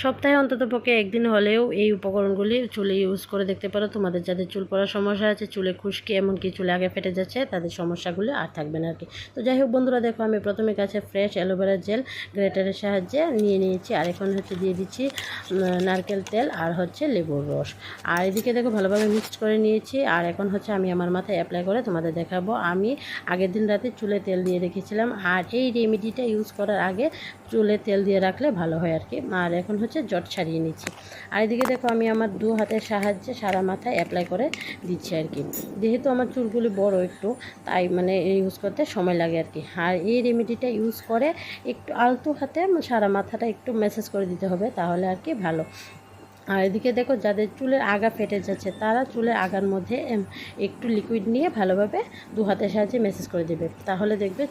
সপ্তাহে অন্ততপক্ষে একদিন হলেও এই উপকরণগুলি চুলে ইউজ করে দেখতে পারো। তোমাদের যাদের চুল পড়ার সমস্যা আছে, চুলে খুশকি, এমনকি চুলে আগে ফেটে যাচ্ছে, তাদের সমস্যাগুলো আর থাকবে না আর কি। তো যাই হোক বন্ধুরা, দেখো আমি প্রথমে কাছে ফ্রেশ অ্যালোভেরা জেল গ্রেটারের সাহায্যে নিয়ে নিয়েছি, আর এখন হচ্ছে দিয়ে দিচ্ছি নারকেল তেল আর হচ্ছে লেবুর রস। আর এদিকে দেখো ভালোভাবে মিক্সড করে নিয়েছি, আর এখন হচ্ছে আমি আমার মাথায় অ্যাপ্লাই করে তোমাদের দেখাবো। আমি আগের দিন রাতে চুলে তেল দিয়ে রেখেছিলাম, আর এই রেমেডিটা ইউজ করার আগে চুলে তেল দিয়ে রাখলে ভালো হয় আর কি। আর এখন হচ্ছে জট ছাড়িয়ে নিচ্ছি। আর এদিকে দেখো আমি আমার দু হাতের সাহায্যে সারা মাথায় অ্যাপ্লাই করে দিচ্ছি আর কি। যেহেতু আমার চুলগুলি বড় একটু, তাই মানে ইউজ করতে সময় লাগে আর কি। আর এই রেমেডিটা ইউজ করে একটু আলতো হাতে সারা মাথাটা একটু ম্যাসাজ করে দিতে হবে, তাহলে আর কি ভালো। আর এদিকে দেখো যাদের চুলের আগা ফেটে যাচ্ছে, তারা চুলের আগার মধ্যে একটু লিকুইড নিয়ে ভালোভাবে দু হাতের সাহায্যে ম্যাসাজ করে দেবে, তাহলে দেখবে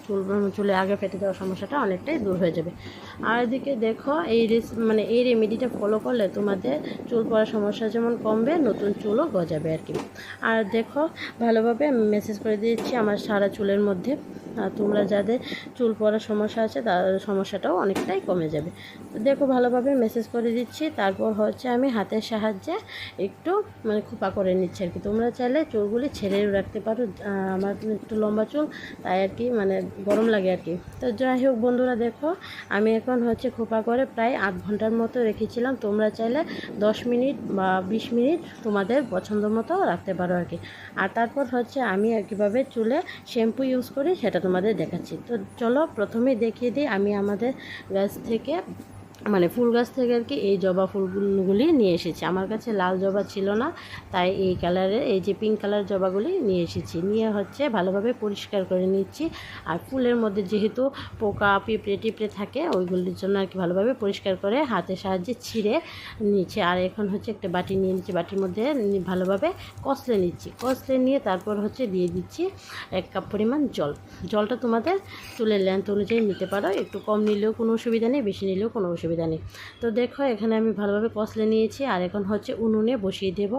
চুলের আগা ফেটে যাওয়ার সমস্যাটা অনেকটাই দূর হয়ে যাবে। আর এদিকে দেখো এই রেমেডিটা ফলো করলে তোমাদের চুল পড়ার সমস্যা যেমন কমবে, নতুন চুলও গজাবে আর কি। আর দেখো ভালোভাবে ম্যাসাজ করে দিয়েছি আমার সারা চুলের মধ্যে। তোমরা যাদের চুল পড়ার সমস্যা আছে, তার সমস্যাটাও অনেকটাই কমে যাবে। তো দেখো ভালোভাবে ম্যাসাজ করে দিচ্ছি, তারপর হচ্ছে আমি হাতের সাহায্যে একটু খোপা করে নিচ্ছি আর কি। তোমরা চাইলে চুলগুলি ছেড়েও রাখতে পারো, আমার একটু লম্বা চুল, তাই আর কি গরম লাগে আর কি। তো যাই হোক বন্ধুরা, দেখো আমি এখন হচ্ছে খোপা করে প্রায় 8 ঘন্টার মতো রেখেছিলাম। তোমরা চাইলে 10 মিনিট বা 20 মিনিট তোমাদের পছন্দ মতো রাখতে পারো আর কি। আর তারপর হচ্ছে আমি কীভাবে চুলে শ্যাম্পু ইউজ করি সেটা তোমাদের দেখাচ্ছি। তো চলো প্রথমেই দেখিয়ে দিই, আমি আমাদের গাছ থেকে ফুল গাছ থেকে আর কি এই জবা ফুলগুলি নিয়ে এসেছি। আমার কাছে লাল জবা ছিল না, তাই এই কালারের এই যে পিঙ্ক কালার জবাগুলি নিয়ে এসেছি। নিয়ে হচ্ছে ভালোভাবে পরিষ্কার করে নিচ্ছি। আর ফুলের মধ্যে যেহেতু পোকা পিঁপড়ে টিপড়ে থাকে, ওইগুলির জন্য আর কি ভালোভাবে পরিষ্কার করে হাতের সাহায্যে ছিঁড়ে নিচ্ছি। আর এখন হচ্ছে একটা বাটি নিয়ে নিচ্ছি, বাটির মধ্যে ভালোভাবে কষলে নিচ্ছি। কষলে নিয়ে তারপর হচ্ছে দিয়ে দিচ্ছি 1 কাপ পরিমাণ জল। জলটা তোমাদের চুলের লেন্থ অনুযায়ী নিতে পারো, একটু কম নিলেও কোনো অসুবিধা নেই, বেশি নিলেও কোনো অসুবিধা নেই। তো দেখো এখানে আমি ভালোভাবে কষলে নিয়েছি, আর এখন হচ্ছে উনুনে বসিয়ে দেব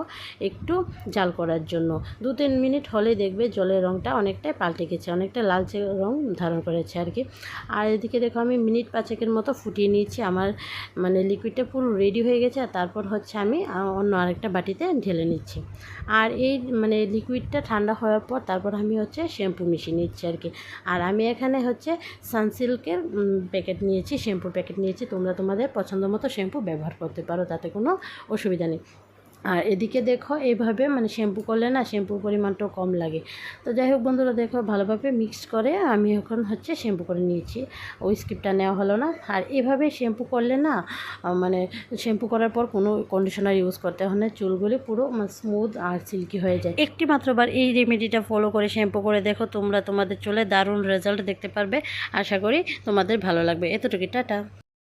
একটু জাল করার জন্য। 2-3 মিনিট হলেই দেখবে জলের রঙটা অনেকটাই পাল্টে গেছে, অনেকটা লালচে রঙ ধারণ করেছে আর কি। আর এদিকে দেখো আমি মিনিট 5 মতো ফুটিয়ে নিয়েছি, আমার লিকুইডটা পুরো রেডি হয়ে গেছে। আর তারপর হচ্ছে আমি অন্য আরেকটা বাটিতে ঢেলে নিচ্ছি। আর এই লিকুইডটা ঠান্ডা হওয়ার পর তারপর আমি হচ্ছে শ্যাম্পু মিশিয়ে নিচ্ছি আর কি। আর আমি এখানে হচ্ছে সানসিল্কের প্যাকেট নিয়েছি, শ্যাম্পুর প্যাকেট নিয়েছি। তোমরা তোমাদের পছন্দ মতো শ্যাম্পু ব্যবহার করতে পারো, তাতে কোনো অসুবিধা নেই। আর এদিকে দেখো এইভাবে শ্যাম্পু করলে না শ্যাম্পুর পরিমাণটাও কম লাগে। তো যাই হোক বন্ধুরা, দেখো ভালোভাবে মিক্স করে আমি এখন হচ্ছে শ্যাম্পু করে নিয়েছি, ওই স্কিপটা নেওয়া হলো না। আর এভাবে শ্যাম্পু করলে না শ্যাম্পু করার পর কোনো কন্ডিশনার ইউজ করতে হয় না, চুলগুলি পুরো স্মুথ আর সিল্কি হয়ে যায়। একটি মাত্রবার এই রেমেডিটা ফলো করে শ্যাম্পু করে দেখো, তোমরা তোমাদের চুলে দারুণ রেজাল্ট দেখতে পারবে। আশা করি তোমাদের ভালো লাগবে। এতটুকু, টাটা।